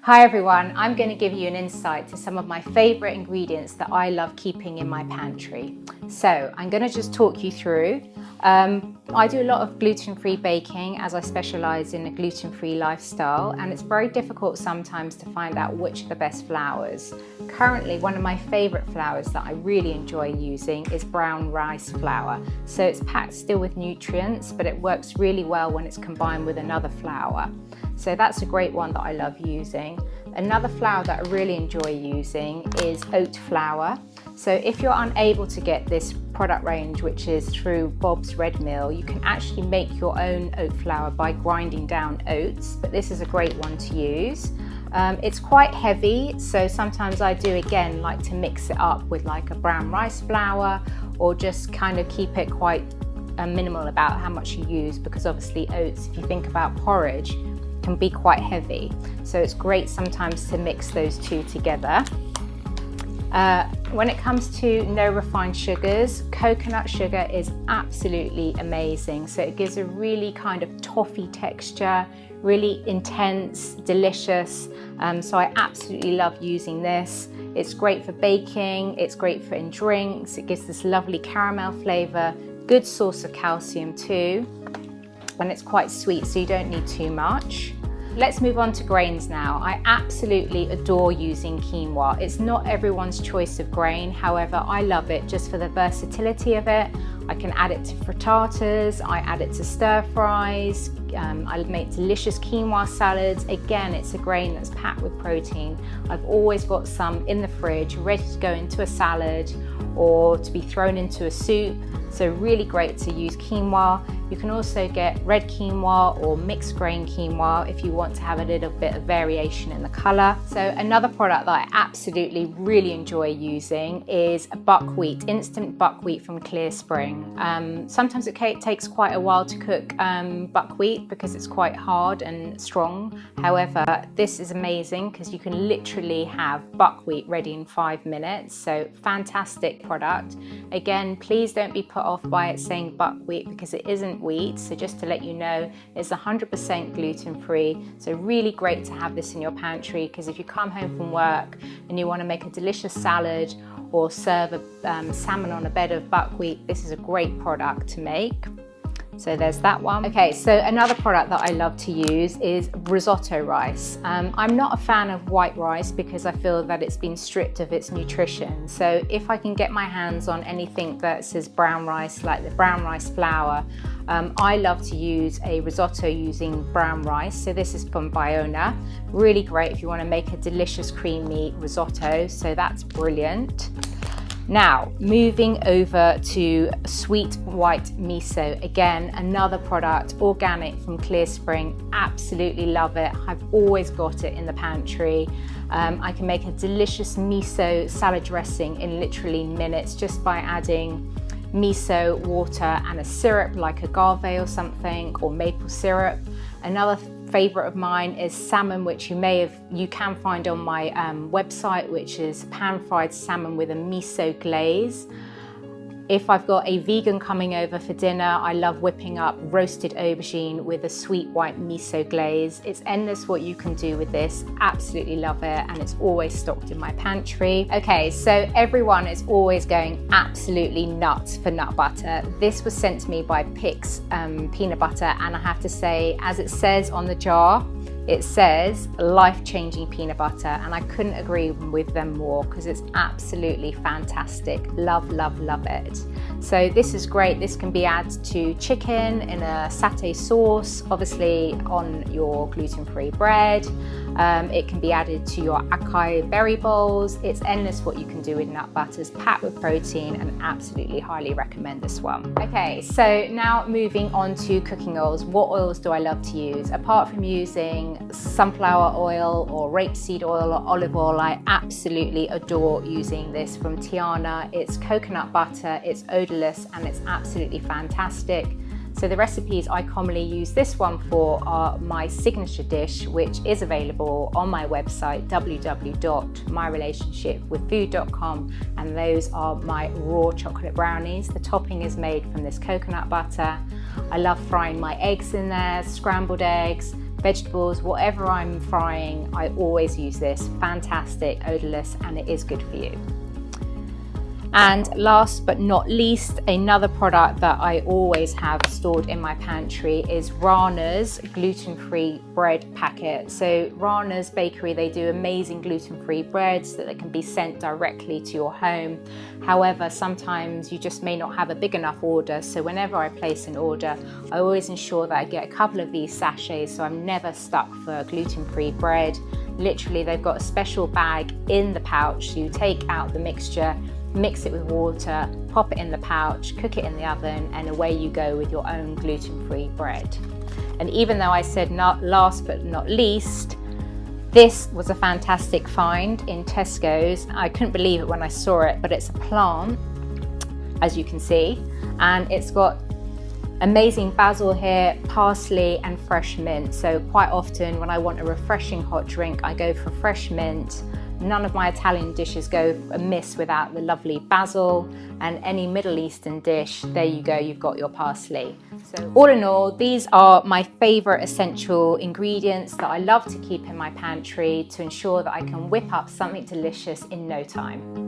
Hi everyone, I'm going to give you an insight to some of my favourite ingredients that I love keeping in my pantry. So I'm going to just talk you through. I do a lot of gluten-free baking as I specialise in a gluten-free lifestyle, and it's very difficult sometimes to find out which are the best flours. Currently, one of my favourite flours that I really enjoy using is brown rice flour. So it's packed still with nutrients, but it works really well when it's combined with another flour. So that's a great one that I love using. Another flour that I really enjoy using is oat flour. So if you're unable to get this product range, which is through Bob's Red Mill, you can actually make your own oat flour by grinding down oats, but this is a great one to use. It's quite heavy, so sometimes I do again like to mix it up with like a brown rice flour, or just kind of keep it quite minimal about how much you use, because obviously oats, if you think about porridge, can be quite heavy. So it's great sometimes to mix those two together. When it comes to no refined sugars, coconut sugar is absolutely amazing. So it gives a really kind of toffee texture, really intense, delicious. So I absolutely love using this. It's great for baking, it's great for in drinks, it gives this lovely caramel flavour, good source of calcium too. And it's quite sweet, so you don't need too much. Let's move on to grains now. I absolutely adore using quinoa. It's not everyone's choice of grain, however, I love it just for the versatility of it. I can add it to frittatas, I add it to stir fries, I make delicious quinoa salads. Again, it's a grain that's packed with protein. I've always got some in the fridge, ready to go into a salad or to be thrown into a soup. So really great to use quinoa. You can also get red quinoa or mixed grain quinoa if you want to have a little bit of variation in the colour. So another product that I absolutely really enjoy using is buckwheat, instant buckwheat from Clear Spring. Sometimes it takes quite a while to cook buckwheat because it's quite hard and strong. However, this is amazing because you can literally have buckwheat ready in 5 minutes. So fantastic product. Again, please don't be put off by it saying buckwheat because it isn't wheat. So just to let you know, it's 100% gluten-free. So really great to have this in your pantry, because if you come home from work and you want to make a delicious salad or serve a salmon on a bed of buckwheat, this is a great product to make. So there's that one. Okay, so another product that I love to use is risotto rice. I'm not a fan of white rice because I feel that it's been stripped of its nutrition. So if I can get my hands on anything that says brown rice, like the brown rice flour, I love to use a risotto using brown rice. So this is from Biona. Really great if you want to make a delicious creamy risotto. So that's brilliant. Now, moving over to sweet white miso. Again, another product, organic from Clear Spring. Absolutely love it. I've always got it in the pantry. I can make a delicious miso salad dressing in literally minutes just by adding miso, water and a syrup like agave or something, or maple syrup. Another favorite of mine is salmon, which you can find on my website, which is pan-fried salmon with a miso glaze. If I've got a vegan coming over for dinner, I love whipping up roasted aubergine with a sweet white miso glaze. It's endless what you can do with this. Absolutely love it, and it's always stocked in my pantry. Okay, so everyone is always going absolutely nuts for nut butter. This was sent to me by Pix Peanut Butter, and I have to say, as it says on the jar, it says life-changing peanut butter, and I couldn't agree with them more because it's absolutely fantastic. Love, love, love it. So this is great. This can be added to chicken in a satay sauce, obviously on your gluten-free bread. It can be added to your acai berry bowls. It's endless what you can do with nut butters, packed with protein, and absolutely highly recommend this one. Okay, so now moving on to cooking oils. What oils do I love to use? Apart from using sunflower oil or rapeseed oil or olive oil, I absolutely adore using this from Tiana. It's coconut butter, it's odorless, and it's absolutely fantastic. So the recipes I commonly use this one for are my signature dish, which is available on my website, www.myrelationshipwithfood.com, and those are my raw chocolate brownies. The topping is made from this coconut butter. I love frying my eggs in there, scrambled eggs, vegetables, whatever I'm frying, I always use this. Fantastic, odorless, and it is good for you. And last but not least, another product that I always have stored in my pantry is Rana's gluten-free bread packet. So Rana's bakery, they do amazing gluten-free breads that can be sent directly to your home. However, sometimes you just may not have a big enough order. So whenever I place an order, I always ensure that I get a couple of these sachets so I'm never stuck for gluten-free bread. Literally, they've got a special bag in the pouch. So you take out the mixture, mix it with water, pop it in the pouch, cook it in the oven, and away you go with your own gluten-free bread. And even though I said not last but not least, this was a fantastic find in Tesco's. I couldn't believe it when I saw it, but it's a plant, as you can see, and it's got amazing basil here, parsley, and fresh mint. So quite often when I want a refreshing hot drink, I go for fresh mint. None of my Italian dishes go amiss without the lovely basil, and any Middle Eastern dish, there you go, you've got your parsley. So all in all, these are my favorite essential ingredients that I love to keep in my pantry to ensure that I can whip up something delicious in no time.